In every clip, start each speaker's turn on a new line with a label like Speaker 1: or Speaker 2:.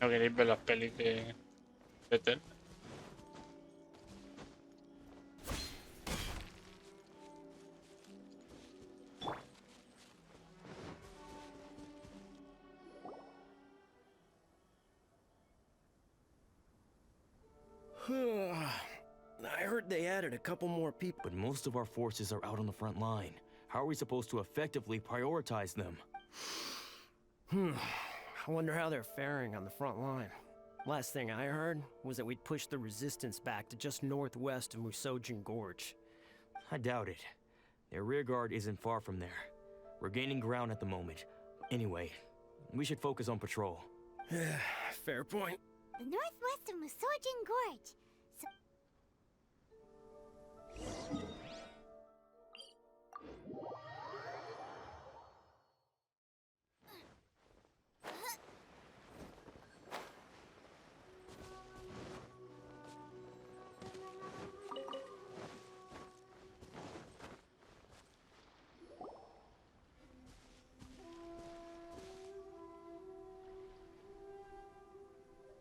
Speaker 1: No queréis ver las pelis de Ted.
Speaker 2: I heard they added a couple more people, but most of our forces are out on the front line. How are we supposed to effectively prioritize them? I wonder how they're faring on the front line. Last thing I heard was that we'd pushed the resistance back to just northwest of Musojin Gorge. I doubt it. Their rearguard isn't far from there. We're gaining ground at the moment. Anyway, we should focus on patrol. Fair point.
Speaker 3: The northwest of Musojin Gorge.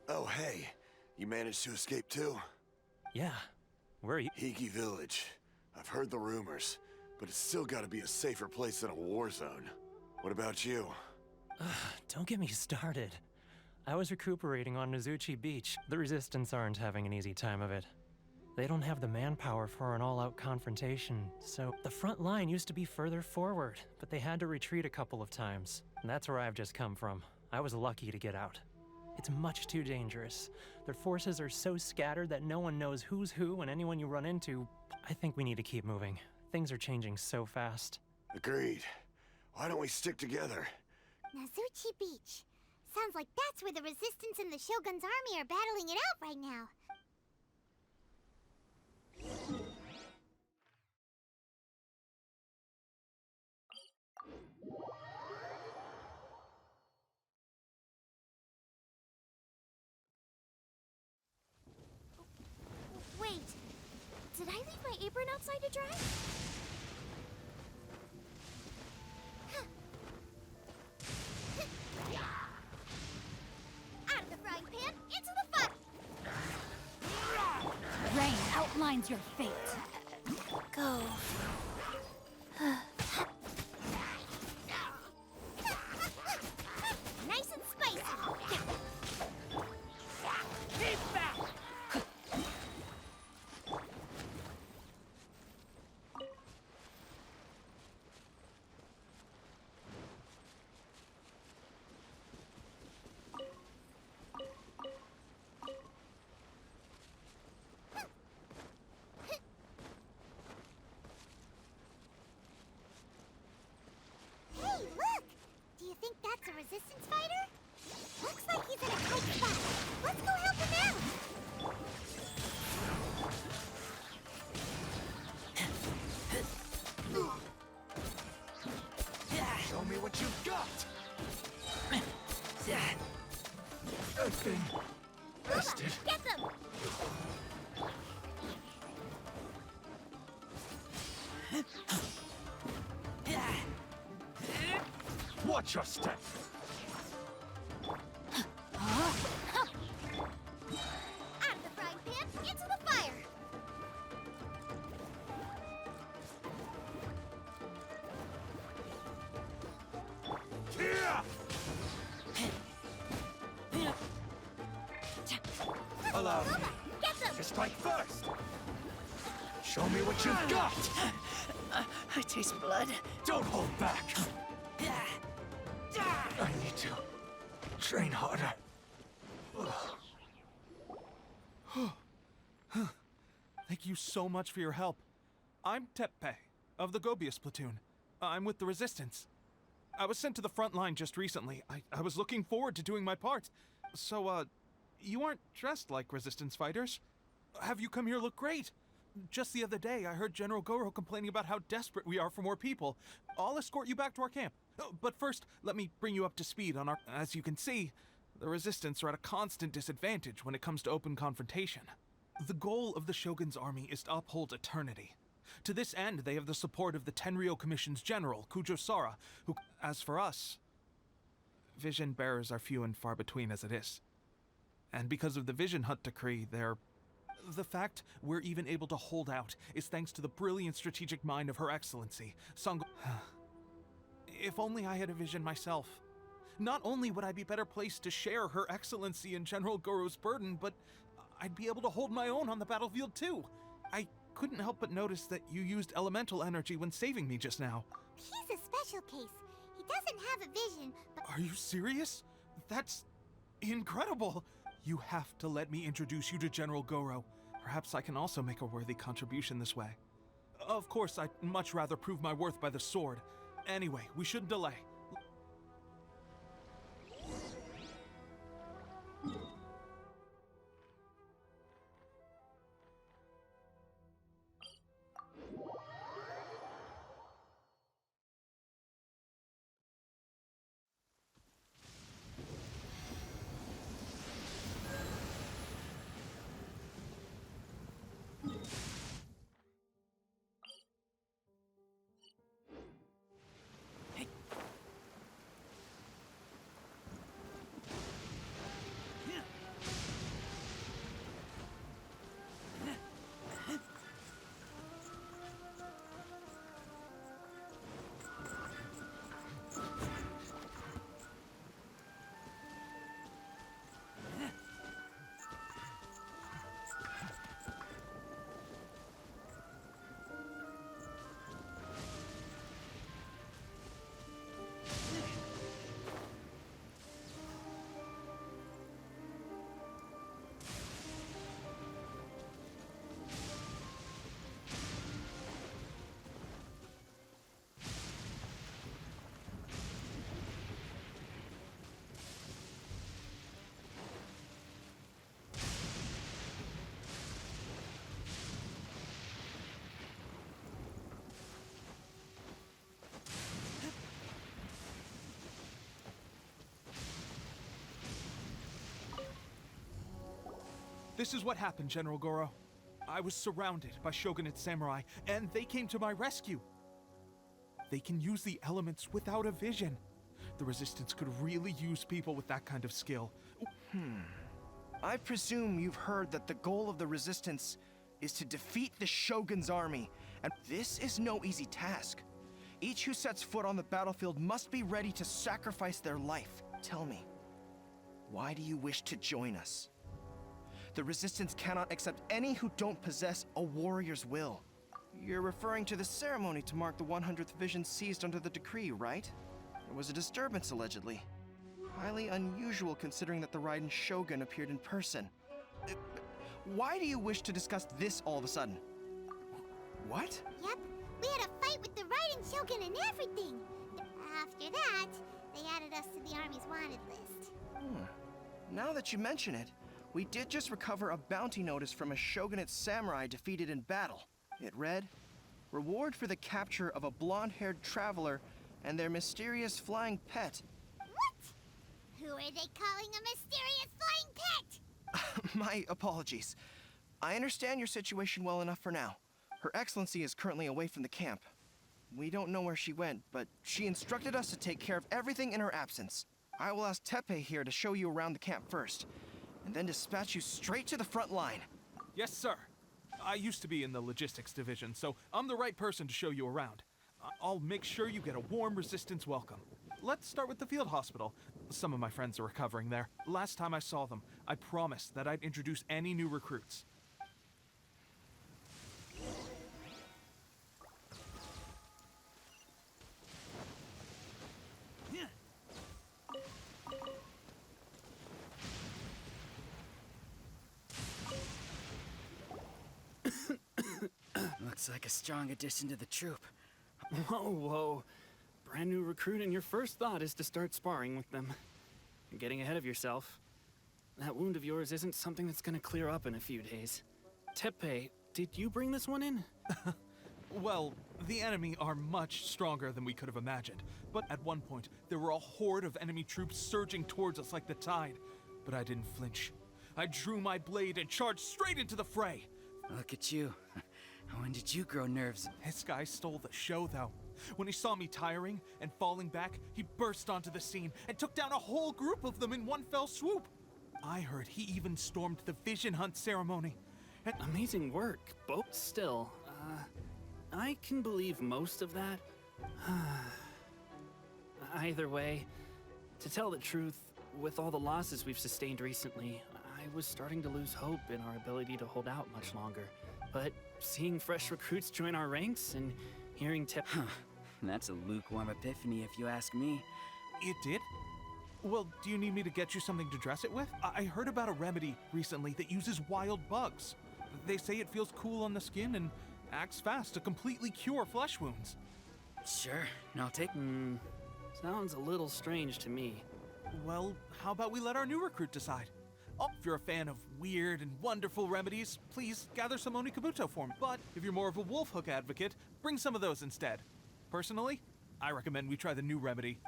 Speaker 4: Oh, hey. You managed to escape too?
Speaker 2: Yeah. Where are you?
Speaker 4: Hiki Village. I've heard the rumors, but it's still gotta be a safer place than a war zone. What about you?
Speaker 5: Don't get me started. I was recuperating on Nozuchi Beach. The Resistance aren't having an easy time of it. They don't have the manpower for an all-out confrontation, so the front line used to be further forward, but they had to retreat a couple of times. And that's where I've just come from. I was lucky to get out. It's much too dangerous. Their forces are so scattered that no one knows who's who and anyone you run into. I think we need to keep moving. Things are changing so fast.
Speaker 4: Agreed. Why don't we stick together?
Speaker 3: Nozuchi Beach. Sounds like that's where the Resistance and the Shogun's army are battling it out right now. Wait, did I leave my apron outside to dry? Out of the frying pan, into the fire!
Speaker 6: Rain outlines your fate.
Speaker 3: Go. Nice and spicy.
Speaker 6: Keep back!
Speaker 3: Hey, look! Do you think that's a Resistance fighter? Looks like he's in a tight spot. Let's go help him out!
Speaker 4: Show me what you've got! Good thing. Rested.
Speaker 3: Get them!
Speaker 4: Watch your step!
Speaker 3: Out of the frying pan, into the fire!
Speaker 4: Here! Allow me
Speaker 3: Get them!
Speaker 4: to strike first! Show me what you've got!
Speaker 6: I taste blood.
Speaker 4: Don't hold back! I need to train harder.
Speaker 7: Thank you so much for your help. I'm Teppei, of the Gobius platoon. I'm with the Resistance. I was sent to the front line just recently. I was looking forward to doing my part. So, you aren't dressed like Resistance fighters. Have you come here look great? Just the other day, I heard General Goro complaining about how desperate we are for more people. I'll escort you back to our camp. But first, let me bring you up to speed on our... As you can see, the Resistance are at a constant disadvantage when it comes to open confrontation. The goal of the Shogun's army is to uphold eternity. To this end, they have the support of the Tenryou Commission's general, Kujo Sara, who... As for us... Vision bearers are few and far between as it is. And because of the Vision Hut decree, the fact we're even able to hold out is thanks to the brilliant strategic mind of Her Excellency, Sung. If only I had a vision myself. Not only would I be better placed to share Her Excellency and General Goro's burden, but I'd be able to hold my own on the battlefield too. I couldn't help but notice that you used elemental energy when saving me just now.
Speaker 3: He's a special case. He doesn't have a vision, but
Speaker 7: Are you serious? That's incredible. You have to let me introduce you to General Goro. Perhaps I can also make a worthy contribution this way. Of course, I'd much rather prove my worth by the sword. Anyway, we shouldn't delay. This is what happened, General Goro. I was surrounded by Shogunate samurai, and they came to my rescue. They can use the elements without a vision. The Resistance could really use people with that kind of skill.
Speaker 8: I presume you've heard that the goal of the Resistance is to defeat the Shogun's army, and this is no easy task. Each who sets foot on the battlefield must be ready to sacrifice their life. Tell me, why do you wish to join us? The Resistance cannot accept any who don't possess a warrior's will. You're referring to the ceremony to mark the 100th vision seized under the decree, right? There was a disturbance, allegedly. Highly unusual considering that the Raiden Shogun appeared in person. Why do you wish to discuss this all of a sudden? What?
Speaker 3: yep, we had a fight with the Raiden Shogun and everything. After that, they added us to the Army's wanted list.
Speaker 8: Now that you mention it, we did just recover a bounty notice from a Shogunate samurai defeated in battle. It read, "Reward for the capture of a blonde-haired traveler and their mysterious flying pet."
Speaker 3: What? Who are they calling a mysterious flying pet?
Speaker 8: My apologies. I understand your situation well enough for now. Her Excellency is currently away from the camp. We don't know where she went, but she instructed us to take care of everything in her absence. I will ask Teppei here to show you around the camp first, and then dispatch you straight to the front line.
Speaker 7: Yes, sir. I used to be in the logistics division, so I'm the right person to show you around. I'll make sure you get a warm Resistance welcome. Let's start with the field hospital. Some of my friends are recovering there. Last time I saw them, I promised that I'd introduce any new recruits.
Speaker 9: Looks like a strong addition to the troop. Whoa, whoa. Brand new recruit and your first thought is to start sparring with them. You're getting ahead of yourself. That wound of yours isn't something that's gonna clear up in a few days. Teppei, did you bring this one in?
Speaker 7: Well, the enemy are much stronger than we could have imagined. But at one point, there were a horde of enemy troops surging towards us like the tide. But I didn't flinch. I drew my blade and charged straight into the fray.
Speaker 9: Look at you. When did you grow nerves?
Speaker 7: This guy stole the show, though. When he saw me tiring and falling back, he burst onto the scene and took down a whole group of them in one fell swoop. I heard he even stormed the vision hunt ceremony. And
Speaker 9: Amazing work, both. Still, I can believe most of that. Either way, to tell the truth, with all the losses we've sustained recently, I was starting to lose hope in our ability to hold out much longer. But seeing fresh recruits join our ranks and hearing
Speaker 10: That's a lukewarm epiphany if you ask me.
Speaker 7: it did? Well, do you need me to get you something to dress it with? I heard about a remedy recently that uses wild bugs. They say it feels cool on the skin and acts fast to completely cure flesh wounds.
Speaker 10: Sure, I'll take...
Speaker 9: Sounds a little strange to me.
Speaker 7: Well, how about we let our new recruit decide? Oh, if you're a fan of weird and wonderful remedies, please gather some Onikabuto for me. But if you're more of a wolf hook advocate, bring some of those instead. Personally, I recommend we try the new remedy.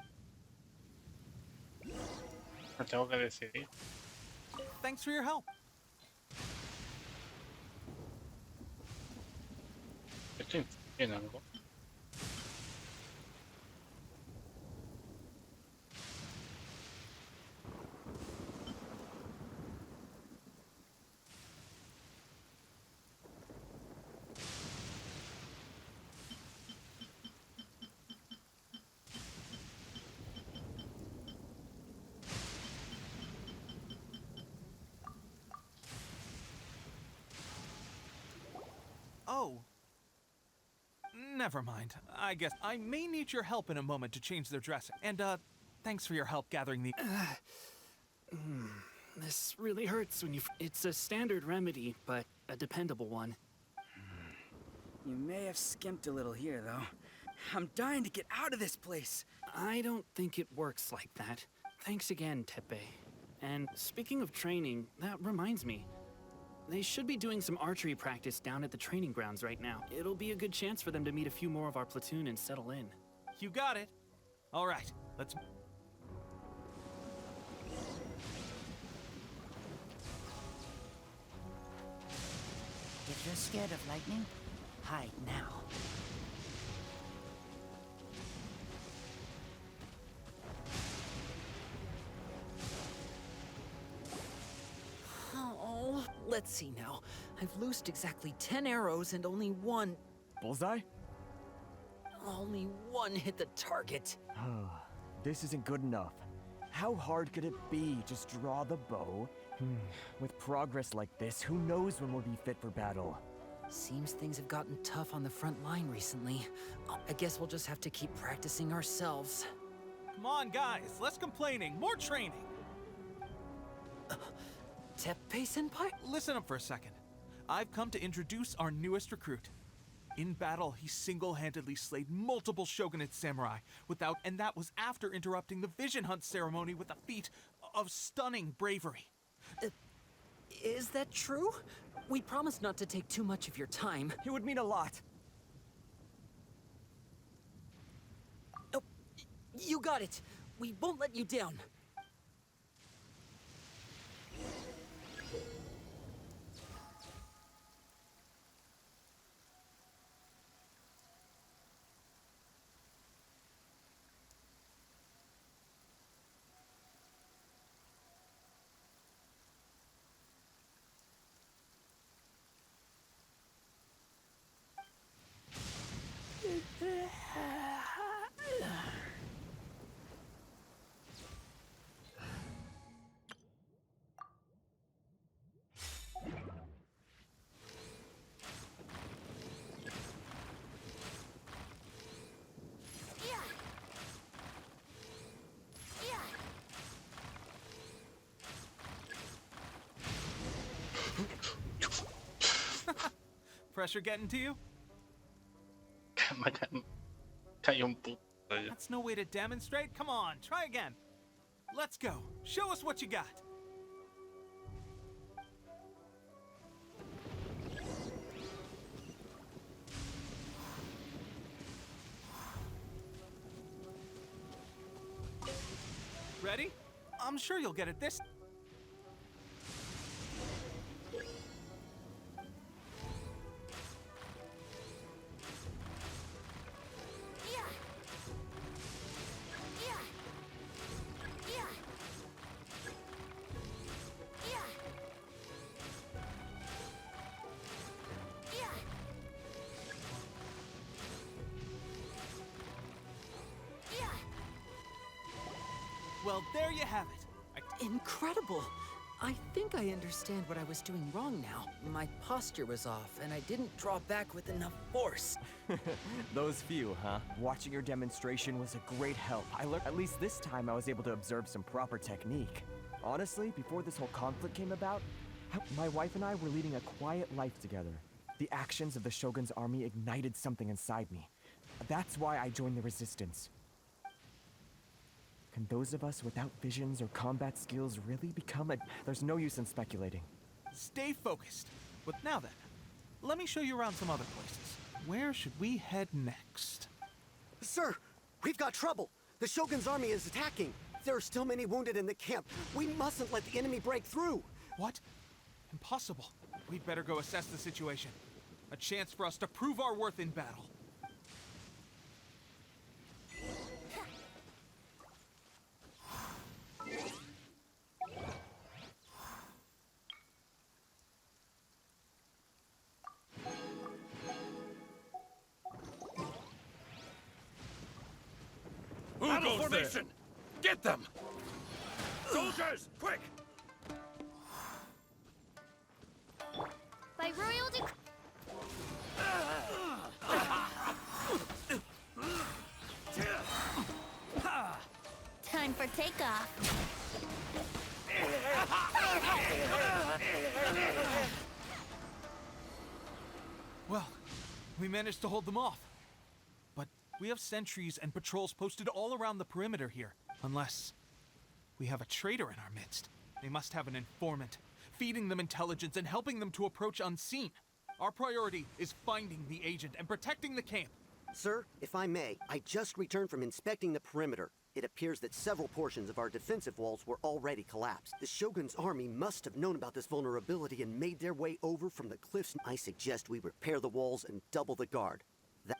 Speaker 1: Me tengo que decidir.
Speaker 7: Thanks for your help.
Speaker 1: Estoy en algo.
Speaker 7: Oh. Never mind. I guess I may need your help in a moment to change their dressing. And, thanks for your help gathering the...
Speaker 9: This really hurts when you... It's a standard remedy, but a dependable one.
Speaker 10: You may have skimped a little here, though. I'm dying to get out of this place.
Speaker 9: I don't think it works like that. Thanks again, Tepe. And speaking of training, that reminds me. They should be doing some archery practice down at the training grounds right now. It'll be a good chance for them to meet a few more of our platoon and settle in.
Speaker 7: You got it. All right, let's...
Speaker 6: If you're scared of lightning, hide now.
Speaker 11: Oh, let's see now. I've loosed exactly 10 arrows and only one
Speaker 2: Bullseye?
Speaker 11: hit the target.
Speaker 12: This isn't good enough. How hard could it be? Just draw the bow? With progress like this, who knows when we'll be fit for battle?
Speaker 11: Seems things have gotten tough on the front line recently. I guess we'll just have to keep practicing ourselves.
Speaker 7: Come on, guys, less complaining, more training.
Speaker 11: Teppei-senpai?
Speaker 7: Listen up for a second. I've come to introduce our newest recruit. In battle, he single-handedly slayed multiple shogunate samurai and that was after interrupting the vision hunt ceremony with a feat of stunning bravery.
Speaker 11: Is that true? We promised not to take too much of your time.
Speaker 12: It would mean a lot.
Speaker 11: Oh, you got it. We won't let you down.
Speaker 7: Pressure getting to you?
Speaker 1: Me cayó un puto.
Speaker 7: That's no way to demonstrate. Come on, try again. Let's go. Show us what you got. Ready? I'm sure you'll get it this. Well, there you have it.
Speaker 11: Incredible! I think I understand what I was doing wrong now. My posture was off, and I didn't draw back with enough force.
Speaker 12: Those few, huh? Watching your demonstration was a great help. I learned, at least this time, I was able to observe some proper technique. Honestly, before this whole conflict came about, my wife and I were leading a quiet life together. The actions of the Shogun's army ignited something inside me. That's why I joined the Resistance. Can those of us without visions or combat skills really become a... There's no use in speculating.
Speaker 7: Stay focused. But now then, let me show you around some other places. Where should we head next?
Speaker 13: Sir, we've got trouble. The Shogun's army is attacking. There are still many wounded in the camp. We mustn't let the enemy break through.
Speaker 7: What? Impossible. We'd better go assess the situation. A chance for us to prove our worth in battle.
Speaker 14: Battle formation! Get them! Soldiers, quick!
Speaker 3: By royal decree. Time for takeoff.
Speaker 7: Well, we managed to hold them off. But we have sentries and patrols posted all around the perimeter here. Unless we have a traitor in our midst. They must have an informant, feeding them intelligence and helping them to approach unseen. Our priority is finding the agent and protecting the camp.
Speaker 13: Sir, if I may, I just returned from inspecting the perimeter. It appears that several portions of our defensive walls were already collapsed. The Shogun's army must have known about this vulnerability and made their way over from the cliffs. I suggest we repair the walls and double the guard.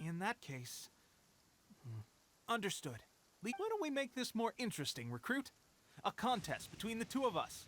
Speaker 7: In that case... Understood. Why don't we make this more interesting, recruit? A contest between the two of us.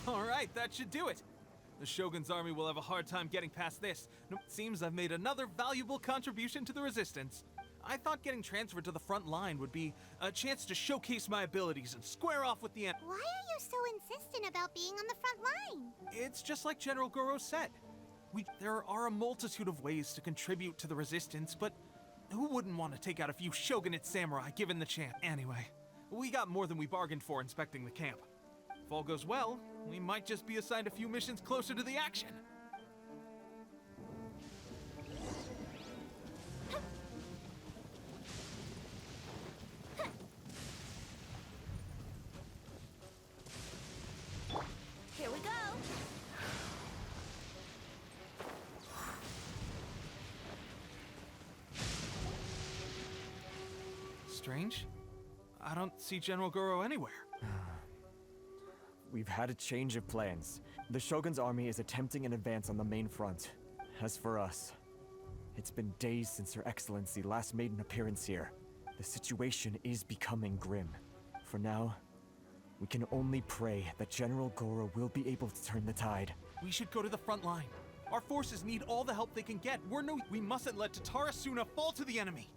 Speaker 7: Alright, that should do it. The Shogun's army will have a hard time getting past this. Seems I've made another valuable contribution to the Resistance. I thought getting transferred to the front line would be a chance to showcase my abilities and square off with the enemy.
Speaker 3: Why are you so insistent about being on the front line?
Speaker 7: It's just like General Goro said. There are a multitude of ways to contribute to the Resistance, but who wouldn't want to take out a few Shogunate samurai given the chance? Anyway, we got more than we bargained for inspecting the camp. If all goes well, we might just be assigned a few missions closer to the action.
Speaker 3: Here we go.
Speaker 7: Strange. I don't see General Goro anywhere.
Speaker 12: We've had a change of plans. The Shogun's army is attempting an advance on the main front. As for us, it's been days since Her Excellency last made an appearance here. The situation is becoming grim. For now, we can only pray that General Goro will be able to turn the tide.
Speaker 7: We should go to the front line. Our forces need all the help they can get. We mustn't let Tatara Suna fall to the enemy.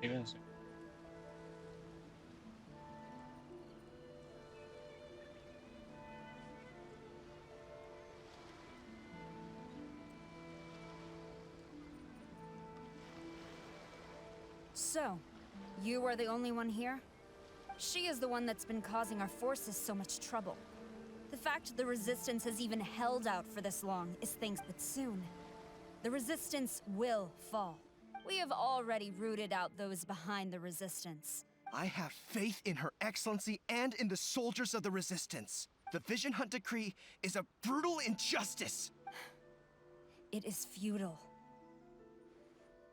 Speaker 1: Fíjense.
Speaker 15: So, you are the only one here? She is the one that's been causing our forces so much trouble. The fact the Resistance has even held out for this long is thanks, but soon, the Resistance will fall. We have already rooted out those behind the Resistance.
Speaker 8: I have faith in Her Excellency and in the soldiers of the Resistance. The Vision Hunt Decree is a brutal injustice.
Speaker 15: It is futile.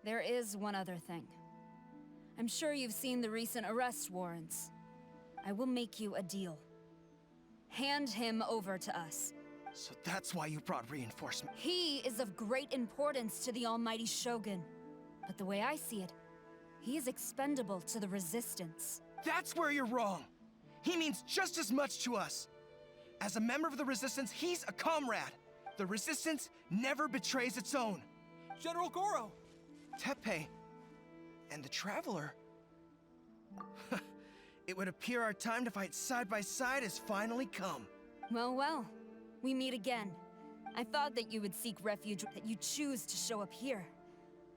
Speaker 15: There is one other thing. I'm sure you've seen the recent arrest warrants. I will make you a deal. Hand him over to us.
Speaker 8: So that's why you brought reinforcement.
Speaker 15: He is of great importance to the almighty Shogun. But the way I see it, he is expendable to the Resistance.
Speaker 8: That's where you're wrong. He means just as much to us. As a member of the Resistance, he's a comrade. The Resistance never betrays its own.
Speaker 7: General Goro!
Speaker 8: Tepe and the Traveler. It would appear our time to fight side by side has finally come.
Speaker 15: Well, well. We meet again. I thought that you would seek refuge, that you choose to show up here.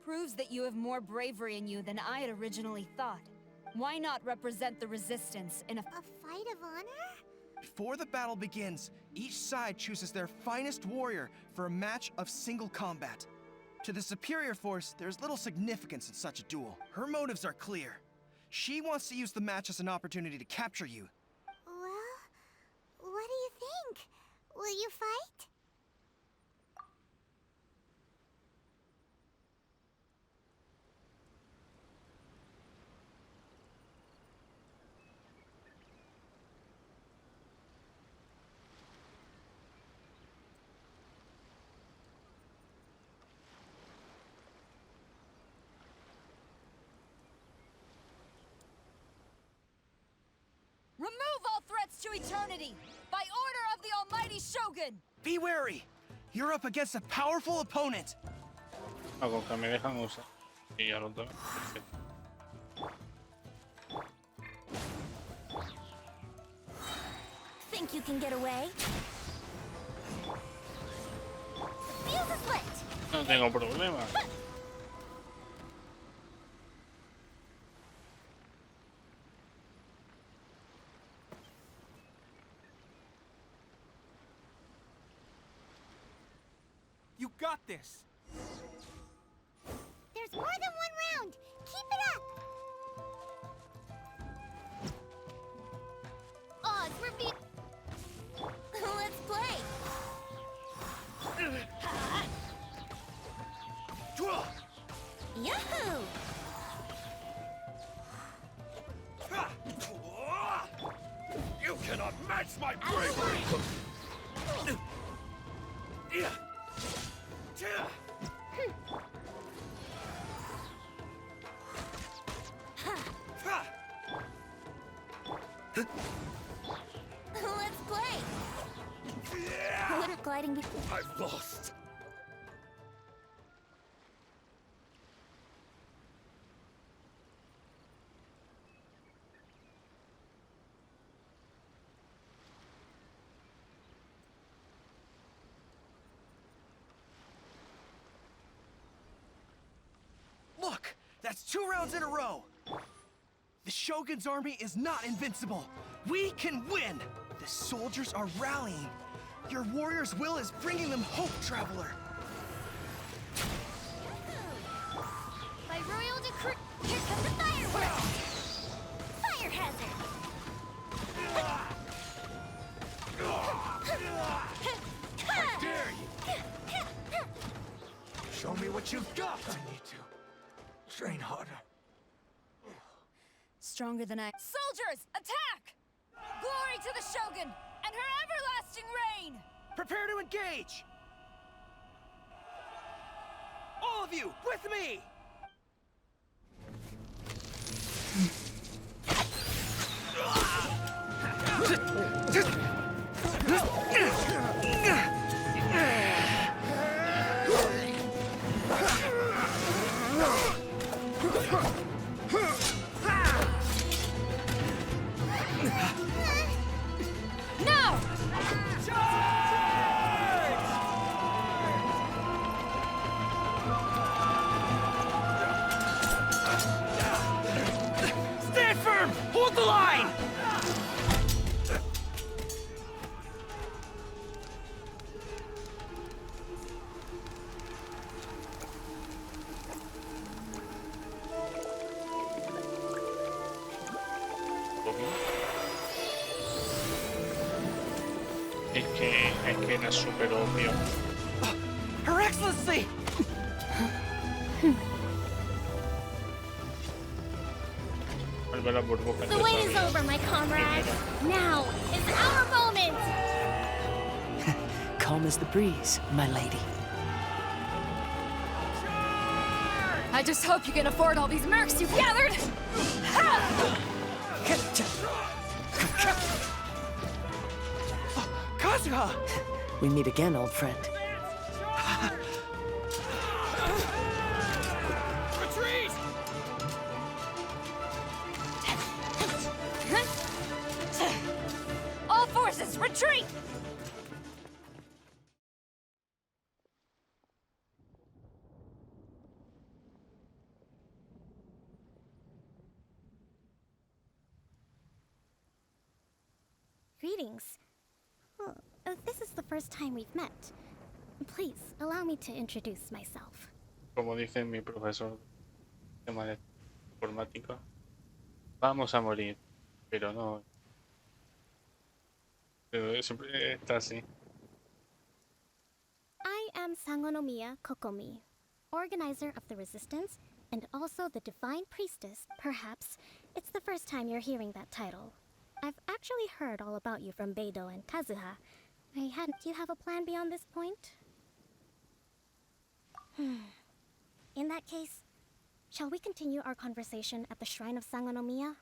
Speaker 15: Proves that you have more bravery in you than I had originally thought. Why not represent the Resistance in a
Speaker 3: fight of honor?
Speaker 8: Before the battle begins, each side chooses their finest warrior for a match of single combat. To the superior force, there's little significance in such a duel. Her motives are clear. She wants to use the match as an opportunity to capture you.
Speaker 3: Well, what do you think? Will you fight?
Speaker 15: Remove all threats to eternity! By order of the almighty Shogun!
Speaker 8: Be wary! You're up against a powerful opponent!
Speaker 1: Con que me dejan usar. Y ya lo tengo. Perfecto.
Speaker 3: Think you can get away? The fuse is lit!
Speaker 1: No tengo problema.
Speaker 7: You got this!
Speaker 3: There's more than one round! Keep it up! Oz, we're Let's play! Yahoo!
Speaker 14: You cannot match my bravery!
Speaker 3: Let's play! Water gliding before.
Speaker 14: I've lost.
Speaker 8: Look! That's 2 rounds in a row! The Shogun's army is not invincible! We can win! The soldiers are rallying! Your warrior's will is bringing them hope, Traveler!
Speaker 3: By royal decree, here come the fireworks! Fire hazard!
Speaker 14: How dare you! Show me what you've got! I need to train harder.
Speaker 15: Stronger than I. Soldiers, attack! Glory to the Shogun and her everlasting reign!
Speaker 8: Prepare to engage! All of you, with me!
Speaker 15: No!
Speaker 10: Hold the line!
Speaker 1: Es que era súper obvio.
Speaker 8: Her Excellency!
Speaker 1: Vuelve la burbuja.
Speaker 3: The wait is over, my comrades. Now is our moment.
Speaker 11: Calm as the breeze, my lady.
Speaker 15: I just hope you can afford all these mercs you've gathered!
Speaker 8: Kazuha!
Speaker 11: We meet again, old friend.
Speaker 10: Retreat!
Speaker 15: All forces, retreat!
Speaker 3: Greetings. Well, this is the first time we've met. Please, allow me to introduce myself.
Speaker 1: Como dice mi profesor de tema de informática, vamos a morir, pero no. Pero siempre está así.
Speaker 3: I am Sangonomiya Kokomi, organizer of the Resistance, and also the Divine Priestess. Perhaps it's the first time you're hearing that title. I've actually heard all about you from Beidou and Kazuha. Do you have a plan beyond this point? In that case, shall we continue our conversation at the Shrine of Sangonomiya?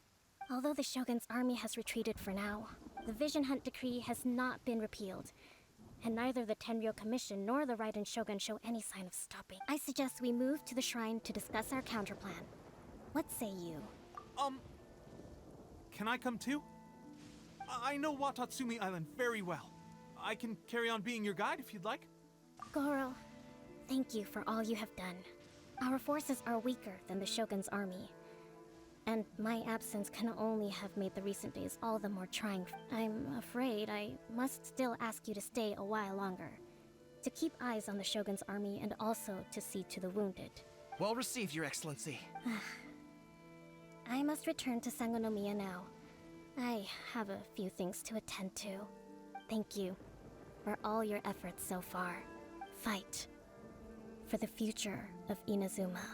Speaker 3: Although the Shogun's army has retreated for now, the Vision Hunt Decree has not been repealed, and neither the Tenryo Commission nor the Raiden Shogun show any sign of stopping. I suggest we move to the shrine to discuss our counterplan. What say you?
Speaker 7: Can I come too? I know Watatsumi Island very well. I can carry on being your guide if you'd like.
Speaker 3: Goro, thank you for all you have done. Our forces are weaker than the Shogun's army, and my absence can only have made the recent days all the more trying. I'm afraid I must still ask you to stay a while longer, to keep eyes on the Shogun's army and also to see to the wounded.
Speaker 8: Well received, Your Excellency.
Speaker 3: I must return to Sangonomiya now. I have a few things to attend to. Thank you for all your efforts so far. Fight for the future of Inazuma.